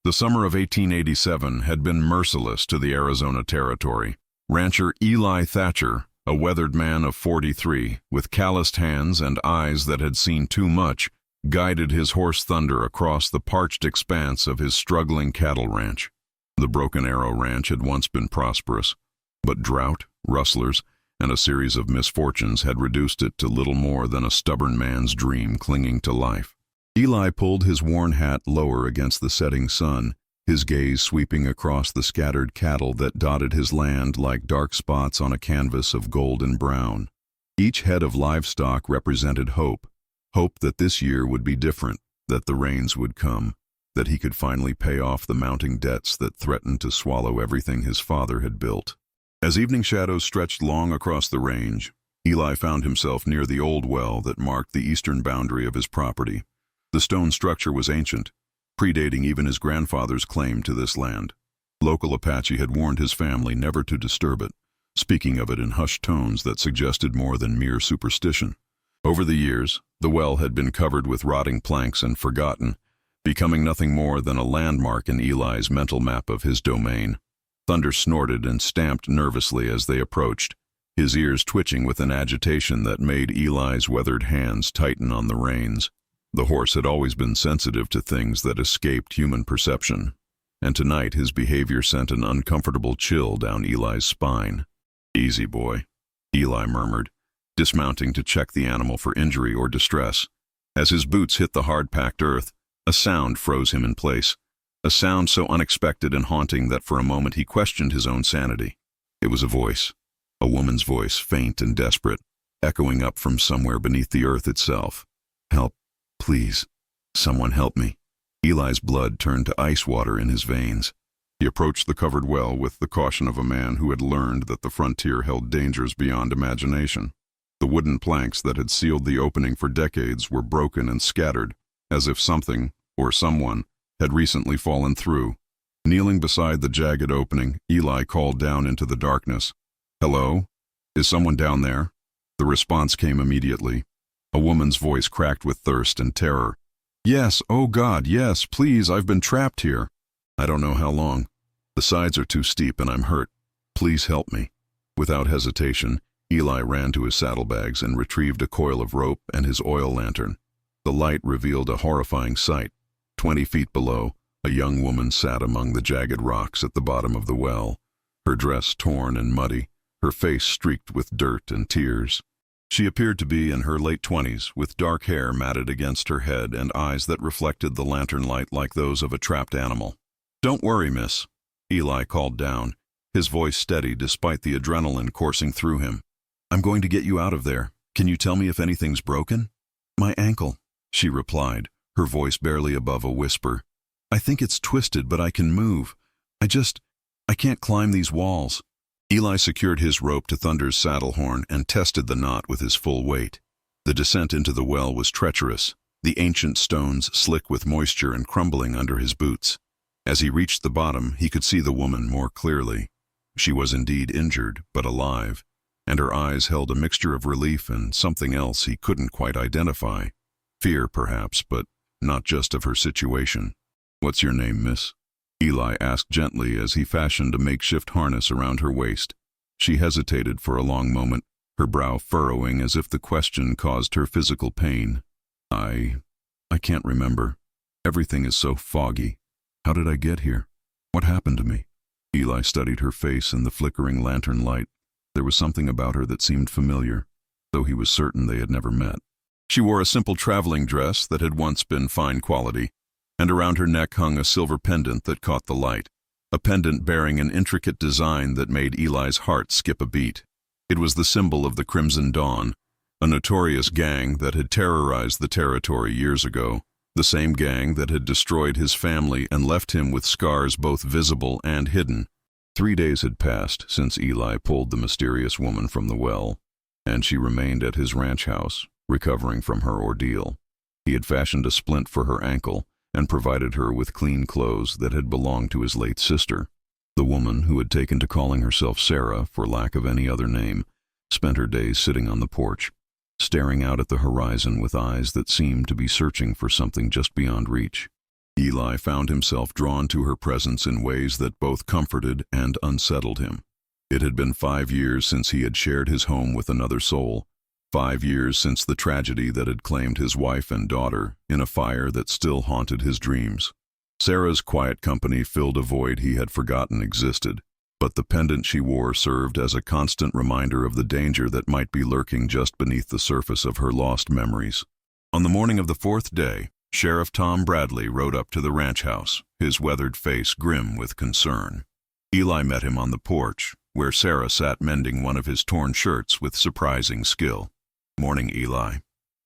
The summer of 1887 had been merciless to the Arizona Territory. Rancher Eli Thatcher, a weathered man of 43, with calloused hands and eyes that had seen too much, guided his horse Thunder across the parched expanse of his struggling cattle ranch. The Broken Arrow Ranch had once been prosperous, but drought, rustlers, and a series of misfortunes had reduced it to little more than a stubborn man's dream clinging to life. Eli pulled his worn hat lower against the setting sun, his gaze sweeping across the scattered cattle that dotted his land like dark spots on a canvas of gold and brown. Each head of livestock represented hope that this year would be different, that the rains would come, that he could finally pay off the mounting debts that threatened to swallow everything his father had built. As evening shadows stretched long across the range, Eli found himself near the old well that marked the eastern boundary of his property. The stone structure was ancient, predating even his grandfather's claim to this land. Local Apache had warned his family never to disturb it, speaking of it in hushed tones that suggested more than mere superstition. Over the years, the well had been covered with rotting planks and forgotten, becoming nothing more than a landmark in Eli's mental map of his domain. Thunder snorted and stamped nervously as they approached, his ears twitching with an agitation that made Eli's weathered hands tighten on the reins. The horse had always been sensitive to things that escaped human perception, and tonight his behavior sent an uncomfortable chill down Eli's spine. "Easy, boy," Eli murmured, dismounting to check the animal for injury or distress. As his boots hit the hard-packed earth, a sound froze him in place, a sound so unexpected and haunting that for a moment he questioned his own sanity. It was a woman's voice, faint and desperate, echoing up from somewhere beneath the earth itself. "Help. Please, someone help me." Eli's blood turned to ice water in his veins. He approached the covered well with the caution of a man who had learned that the frontier held dangers beyond imagination. The wooden planks that had sealed the opening for decades were broken and scattered, as if something, or someone, had recently fallen through. Kneeling beside the jagged opening, Eli called down into the darkness. "Hello? Is someone down there?" The response came immediately. A woman's voice cracked with thirst and terror. "Yes, oh God, yes, please, I've been trapped here. I don't know how long. The sides are too steep and I'm hurt. Please help me." Without hesitation, Eli ran to his saddlebags and retrieved a coil of rope and his oil lantern. The light revealed a horrifying sight. 20 feet below, a young woman sat among the jagged rocks at the bottom of the well, her dress torn and muddy, her face streaked with dirt and tears. She appeared to be in her late 20s, with dark hair matted against her head and eyes that reflected the lantern light like those of a trapped animal. "Don't worry, miss," Eli called down, his voice steady despite the adrenaline coursing through him. "I'm going to get you out of there. Can you tell me if anything's broken?" "My ankle," she replied, her voice barely above a whisper. "I think it's twisted, but I can move. I can't climb these walls." Eli secured his rope to Thunder's saddle horn and tested the knot with his full weight. The descent into the well was treacherous, the ancient stones slick with moisture and crumbling under his boots. As he reached the bottom, he could see the woman more clearly. She was indeed injured, but alive, and her eyes held a mixture of relief and something else he couldn't quite identify. Fear, perhaps, but not just of her situation. "What's your name, miss?" Eli asked gently as he fashioned a makeshift harness around her waist. She hesitated for a long moment, her brow furrowing as if the question caused her physical pain. I can't remember. Everything is so foggy. How did I get here? What happened to me?" Eli studied her face in the flickering lantern light. There was something about her that seemed familiar, though he was certain they had never met. She wore a simple traveling dress that had once been fine quality, and around her neck hung a silver pendant that caught the light, a pendant bearing an intricate design that made Eli's heart skip a beat. It was the symbol of the Crimson Dawn, a notorious gang that had terrorized the territory years ago, the same gang that had destroyed his family and left him with scars both visible and hidden. 3 days had passed since Eli pulled the mysterious woman from the well, and she remained at his ranch house, recovering from her ordeal. He had fashioned a splint for her ankle and provided her with clean clothes that had belonged to his late sister. The woman, who had taken to calling herself Sarah for lack of any other name, spent her days sitting on the porch, staring out at the horizon with eyes that seemed to be searching for something just beyond reach. Eli found himself drawn to her presence in ways that both comforted and unsettled him. It had been 5 years since he had shared his home with another soul, 5 years since the tragedy that had claimed his wife and daughter in a fire that still haunted his dreams. Sarah's quiet company filled a void he had forgotten existed, but the pendant she wore served as a constant reminder of the danger that might be lurking just beneath the surface of her lost memories. On the morning of the 4th day, Sheriff Tom Bradley rode up to the ranch house, his weathered face grim with concern. Eli met him on the porch, where Sarah sat mending one of his torn shirts with surprising skill. "Morning, Eli,"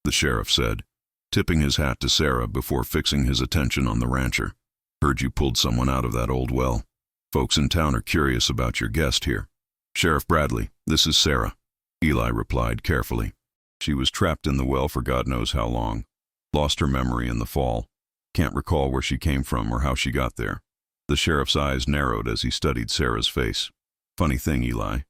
the sheriff said, tipping his hat to Sarah before fixing his attention on the rancher. "Heard you pulled someone out of that old well. Folks in town are curious about your guest here." "Sheriff Bradley, this is Sarah," Eli replied carefully. "She was trapped in the well for God knows how long. Lost her memory in the fall. Can't recall where she came from or how she got there." The sheriff's eyes narrowed as he studied Sarah's face. "Funny thing, Eli.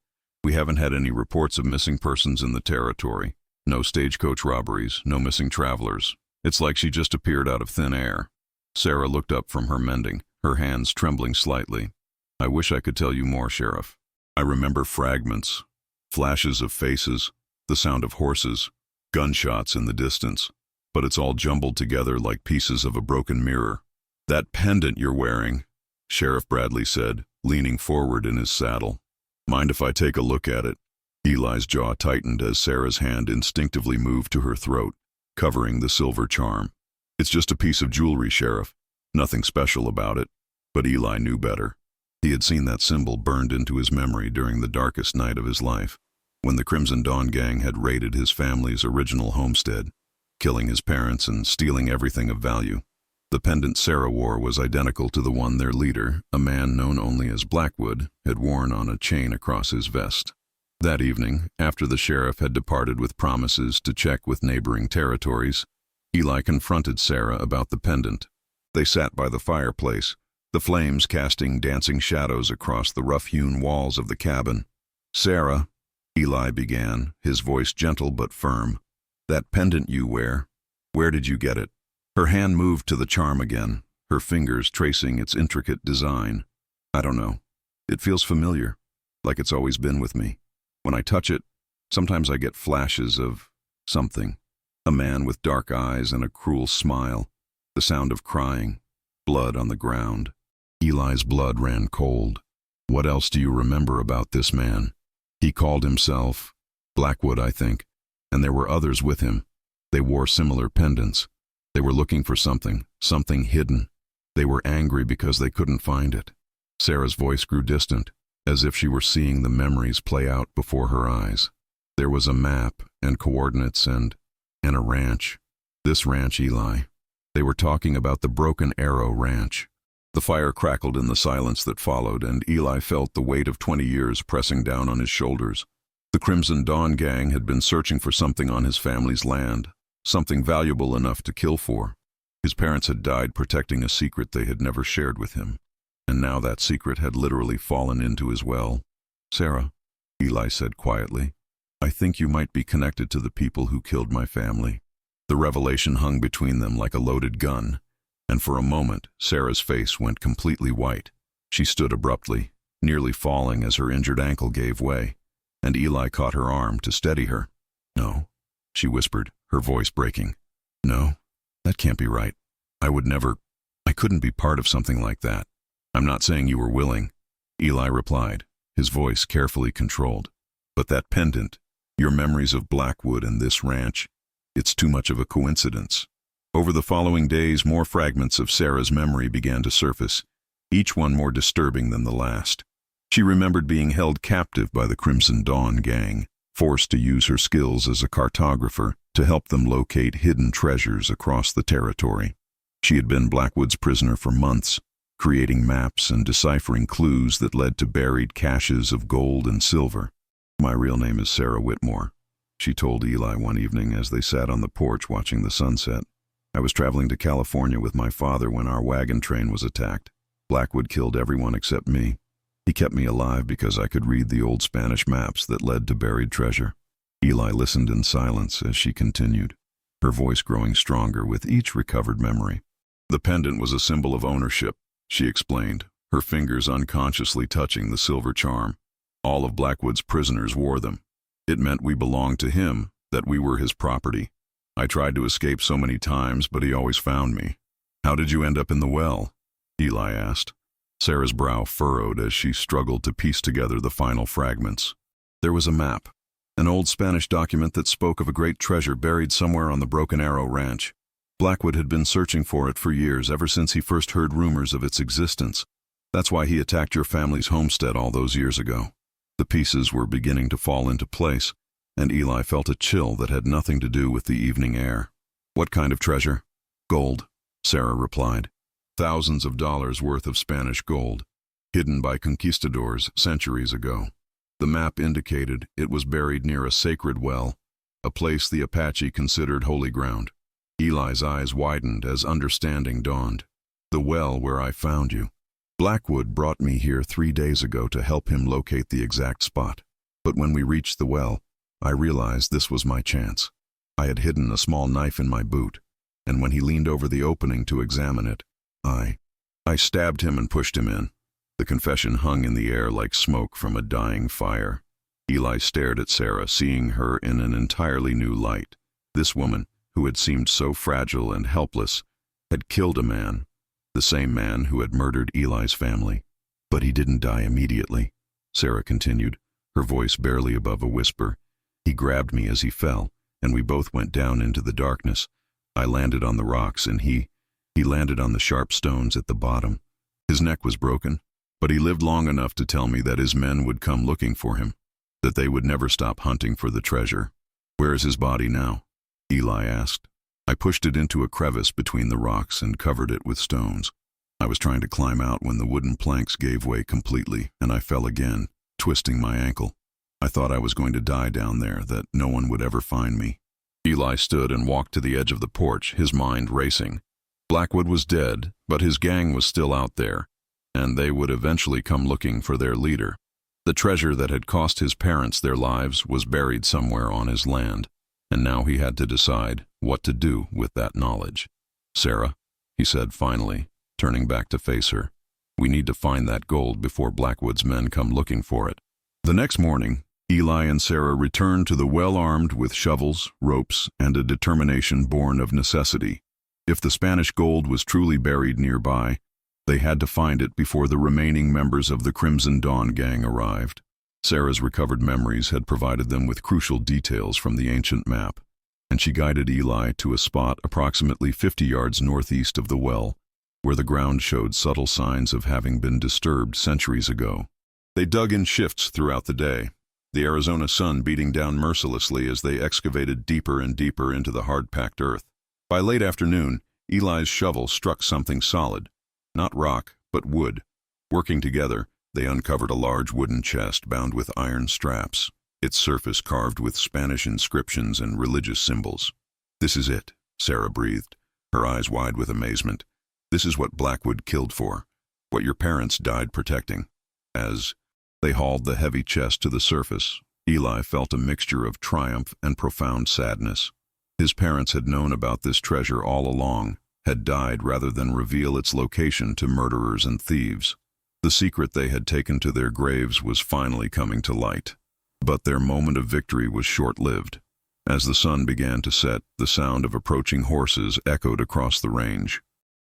We haven't had any reports of missing persons in the territory. No stagecoach robberies, no missing travelers. It's like she just appeared out of thin air." Sarah looked up from her mending, her hands trembling slightly. "I wish I could tell you more, Sheriff. I remember fragments, flashes of faces, the sound of horses, gunshots in the distance. But it's all jumbled together like pieces of a broken mirror." "That pendant you're wearing," Sheriff Bradley said, leaning forward in his saddle. "Mind if I take a look at it?" Eli's jaw tightened as Sarah's hand instinctively moved to her throat, covering the silver charm. "It's just a piece of jewelry, Sheriff. Nothing special about it." But Eli knew better. He had seen that symbol burned into his memory during the darkest night of his life, when the Crimson Dawn gang had raided his family's original homestead, killing his parents and stealing everything of value. The pendant Sarah wore was identical to the one their leader, a man known only as Blackwood, had worn on a chain across his vest. That evening, after the sheriff had departed with promises to check with neighboring territories, Eli confronted Sarah about the pendant. They sat by the fireplace, the flames casting dancing shadows across the rough-hewn walls of the cabin. "Sarah," Eli began, his voice gentle but firm, "that pendant you wear, where did you get it?" Her hand moved to the charm again, her fingers tracing its intricate design. "I don't know. It feels familiar, like it's always been with me. When I touch it, sometimes I get flashes of something. A man with dark eyes and a cruel smile, the sound of crying, blood on the ground." Eli's blood ran cold. "What else do you remember about this man?" "He called himself Blackwood, I think. And there were others with him. They wore similar pendants. They were looking for something hidden. They were angry because they couldn't find it." Sarah's voice grew distant, as if she were seeing the memories play out before her eyes. "There was a map and coordinates and a ranch. This ranch, Eli. They were talking about the Broken Arrow Ranch." The fire crackled in the silence that followed, and Eli felt the weight of 20 years pressing down on his shoulders. The Crimson Dawn gang had been searching for something on his family's land, something valuable enough to kill for. His parents had died protecting a secret they had never shared with him, and now that secret had literally fallen into his well. "Sarah," Eli said quietly, "I think you might be connected to the people who killed my family." The revelation hung between them like a loaded gun, and for a moment Sarah's face went completely white. She stood abruptly, nearly falling as her injured ankle gave way, and Eli caught her arm to steady her. "No," she whispered, her voice breaking. "No, that can't be right. I couldn't be part of something like that." "I'm not saying you were willing," Eli replied, his voice carefully controlled. "But that pendant, your memories of Blackwood and this ranch, it's too much of a coincidence." Over the following days, more fragments of Sarah's memory began to surface, each one more disturbing than the last. She remembered being held captive by the Crimson Dawn gang, forced to use her skills as a cartographer to help them locate hidden treasures across the territory. She had been Blackwood's prisoner for months, creating maps and deciphering clues that led to buried caches of gold and silver. "My real name is Sarah Whitmore," she told Eli one evening as they sat on the porch watching the sunset. "I was traveling to California with my father when our wagon train was attacked. Blackwood killed everyone except me. He kept me alive because I could read the old Spanish maps that led to buried treasure." Eli listened in silence as she continued, her voice growing stronger with each recovered memory. The pendant was a symbol of ownership, she explained, her fingers unconsciously touching the silver charm. All of Blackwood's prisoners wore them. It meant we belonged to him, that we were his property. I tried to escape so many times, but he always found me. How did you end up in the well? Eli asked. Sarah's brow furrowed as she struggled to piece together the final fragments. There was a map, an old Spanish document that spoke of a great treasure buried somewhere on the Broken Arrow Ranch. Blackwood had been searching for it for years, ever since he first heard rumors of its existence. That's why he attacked your family's homestead all those years ago. The pieces were beginning to fall into place, and Eli felt a chill that had nothing to do with the evening air. What kind of treasure? Gold, Sarah replied. Thousands of dollars worth of Spanish gold, hidden by conquistadors centuries ago. The map indicated it was buried near a sacred well, a place the Apache considered holy ground. Eli's eyes widened as understanding dawned. The well where I found you. Blackwood brought me here 3 days ago to help him locate the exact spot. But when we reached the well, I realized this was my chance. I had hidden a small knife in my boot, and when he leaned over the opening to examine it, I stabbed him and pushed him in. The confession hung in the air like smoke from a dying fire. Eli stared at Sarah, seeing her in an entirely new light. This woman, who had seemed so fragile and helpless, had killed a man, the same man who had murdered Eli's family. But he didn't die immediately, Sarah continued, her voice barely above a whisper. He grabbed me as he fell, and we both went down into the darkness. I landed on the rocks, and he landed on the sharp stones at the bottom. His neck was broken, but he lived long enough to tell me that his men would come looking for him, that they would never stop hunting for the treasure. Where is his body now? Eli asked. I pushed it into a crevice between the rocks and covered it with stones. I was trying to climb out when the wooden planks gave way completely, and I fell again, twisting my ankle. I thought I was going to die down there, that no one would ever find me. Eli stood and walked to the edge of the porch, his mind racing. Blackwood was dead, but his gang was still out there, and they would eventually come looking for their leader. The treasure that had cost his parents their lives was buried somewhere on his land, and now he had to decide what to do with that knowledge. Sarah, he said finally, turning back to face her, we need to find that gold before Blackwood's men come looking for it. The next morning, Eli and Sarah returned to the well armed with shovels, ropes, and a determination born of necessity. If the Spanish gold was truly buried nearby, they had to find it before the remaining members of the Crimson Dawn gang arrived. Sarah's recovered memories had provided them with crucial details from the ancient map, and she guided Eli to a spot approximately 50 yards northeast of the well, where the ground showed subtle signs of having been disturbed centuries ago. They dug in shifts throughout the day, the Arizona sun beating down mercilessly as they excavated deeper and deeper into the hard-packed earth. By late afternoon, Eli's shovel struck something solid, not rock, but wood. Working together, they uncovered a large wooden chest bound with iron straps, its surface carved with Spanish inscriptions and religious symbols. This is it, Sarah breathed, her eyes wide with amazement. This is what Blackwood killed for, what your parents died protecting. As they hauled the heavy chest to the surface, Eli felt a mixture of triumph and profound sadness. His parents had known about this treasure all along, had died rather than reveal its location to murderers and thieves. The secret they had taken to their graves was finally coming to light. But their moment of victory was short-lived. As the sun began to set, the sound of approaching horses echoed across the range.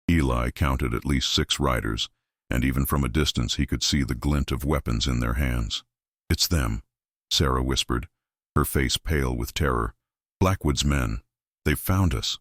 Eli counted at least 6 riders, and even from a distance he could see the glint of weapons in their hands. It's them, Sarah whispered, her face pale with terror. Blackwood's men. They've found us.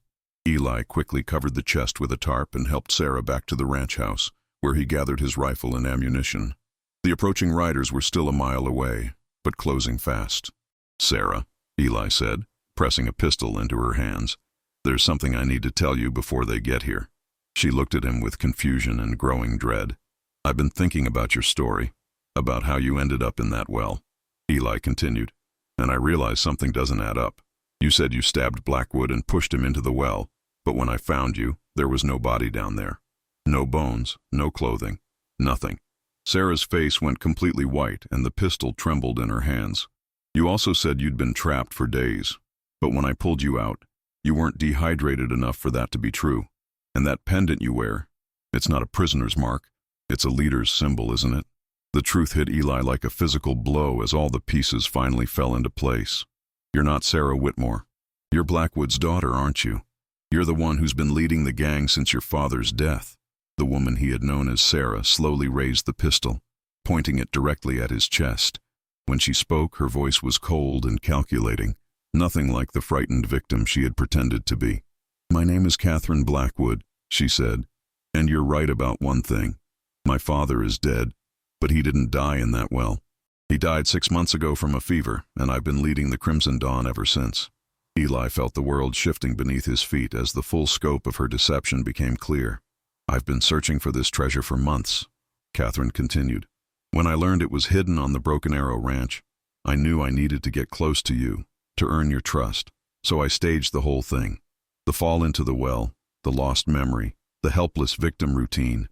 Eli quickly covered the chest with a tarp and helped Sarah back to the ranch house, where he gathered his rifle and ammunition. The approaching riders were still a mile away, but closing fast. Sarah, Eli said, pressing a pistol into her hands. There's something I need to tell you before they get here. She looked at him with confusion and growing dread. I've been thinking about your story, about how you ended up in that well, Eli continued, and I realize something doesn't add up. You said you stabbed Blackwood and pushed him into the well, but when I found you, there was no body down there. No bones, no clothing, nothing. Sarah's face went completely white and the pistol trembled in her hands. You also said you'd been trapped for days, but when I pulled you out, you weren't dehydrated enough for that to be true. And that pendant you wear, it's not a prisoner's mark. It's a leader's symbol, isn't it? The truth hit Eli like a physical blow as all the pieces finally fell into place. You're not Sarah Whitmore. You're Blackwood's daughter, aren't you? You're the one who's been leading the gang since your father's death. The woman he had known as Sarah slowly raised the pistol, pointing it directly at his chest. When she spoke, her voice was cold and calculating, nothing like the frightened victim she had pretended to be. "My name is Catherine Blackwood," she said, "and you're right about one thing. My father is dead, but he didn't die in that well. He died 6 months ago from a fever, and I've been leading the Crimson Dawn ever since." Eli felt the world shifting beneath his feet as the full scope of her deception became clear. "I've been searching for this treasure for months," Catherine continued. "When I learned it was hidden on the Broken Arrow Ranch, I knew I needed to get close to you, to earn your trust. So I staged the whole thing. The fall into the well, the lost memory, the helpless victim routine,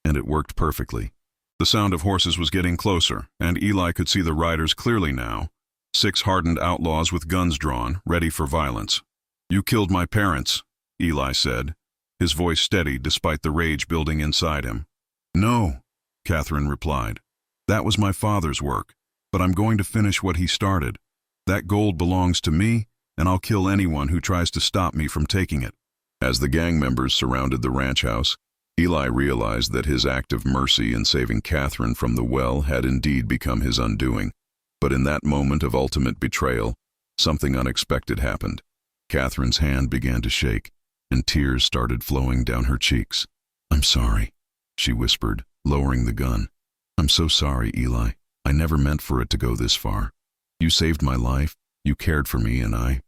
and it worked perfectly." The sound of horses was getting closer, and Eli could see the riders clearly now. 6 hardened outlaws with guns drawn, ready for violence. "You killed my parents," Eli said, his voice steady despite the rage building inside him. "No," Catherine replied. "That was my father's work, but I'm going to finish what he started. That gold belongs to me, and I'll kill anyone who tries to stop me from taking it." As the gang members surrounded the ranch house, Eli realized that his act of mercy in saving Catherine from the well had indeed become his undoing. But in that moment of ultimate betrayal, something unexpected happened. Catherine's hand began to shake, and tears started flowing down her cheeks. "I'm sorry," she whispered, lowering the gun. "I'm so sorry, Eli. I never meant for it to go this far. You saved my life, you cared for me, and I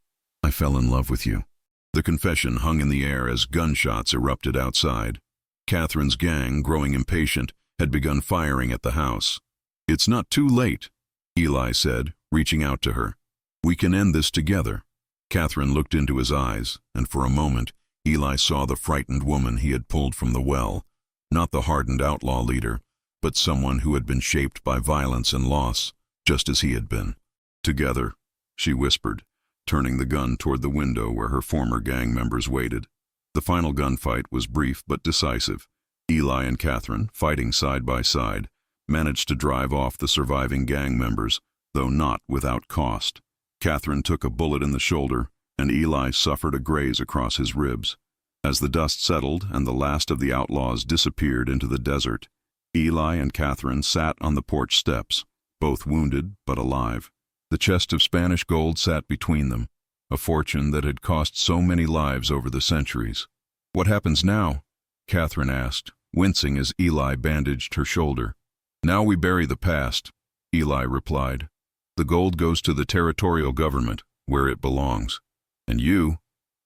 fell in love with you." The confession hung in the air as gunshots erupted outside. Catherine's gang, growing impatient, had begun firing at the house. "It's not too late," Eli said, reaching out to her. "We can end this together." Catherine looked into his eyes, and for a moment, Eli saw the frightened woman he had pulled from the well, not the hardened outlaw leader, but someone who had been shaped by violence and loss, just as he had been. "Together," she whispered, turning the gun toward the window where her former gang members waited. The final gunfight was brief but decisive. Eli and Catherine, fighting side by side, managed to drive off the surviving gang members, though not without cost. Catherine took a bullet in the shoulder, and Eli suffered a graze across his ribs. As the dust settled and the last of the outlaws disappeared into the desert, Eli and Catherine sat on the porch steps, both wounded but alive. The chest of Spanish gold sat between them, a fortune that had cost so many lives over the centuries. "What happens now?" Catherine asked, wincing as Eli bandaged her shoulder. "Now we bury the past," Eli replied. "The gold goes to the territorial government, where it belongs. And you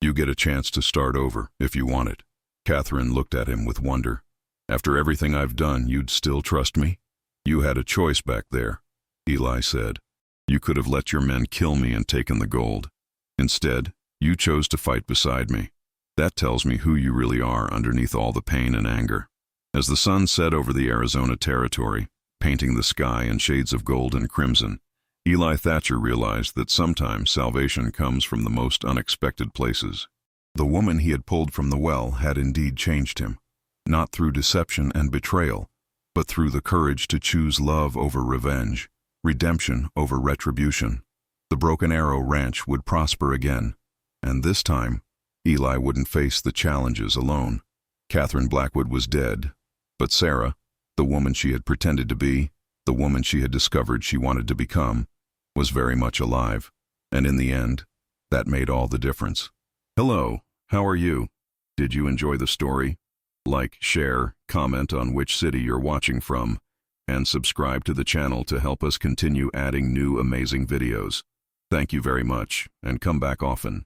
get a chance to start over, if you want it." Catherine looked at him with wonder. "After everything I've done, you'd still trust me?" "You had a choice back there," Eli said. "You could have let your men kill me and taken the gold. Instead, you chose to fight beside me. That tells me who you really are underneath all the pain and anger." As the sun set over the Arizona territory, painting the sky in shades of gold and crimson, Eli Thatcher realized that sometimes salvation comes from the most unexpected places. The woman he had pulled from the well had indeed changed him, not through deception and betrayal, but through the courage to choose love over revenge, redemption over retribution. The Broken Arrow Ranch would prosper again, and this time, Eli wouldn't face the challenges alone. Catherine Blackwood was dead, but Sarah, the woman she had pretended to be, the woman she had discovered she wanted to become, was very much alive, and in the end, that made all the difference. Hello, how are you? Did you enjoy the story? Like, share, comment on which city you're watching from, and subscribe to the channel to help us continue adding new amazing videos. Thank you very much, and come back often.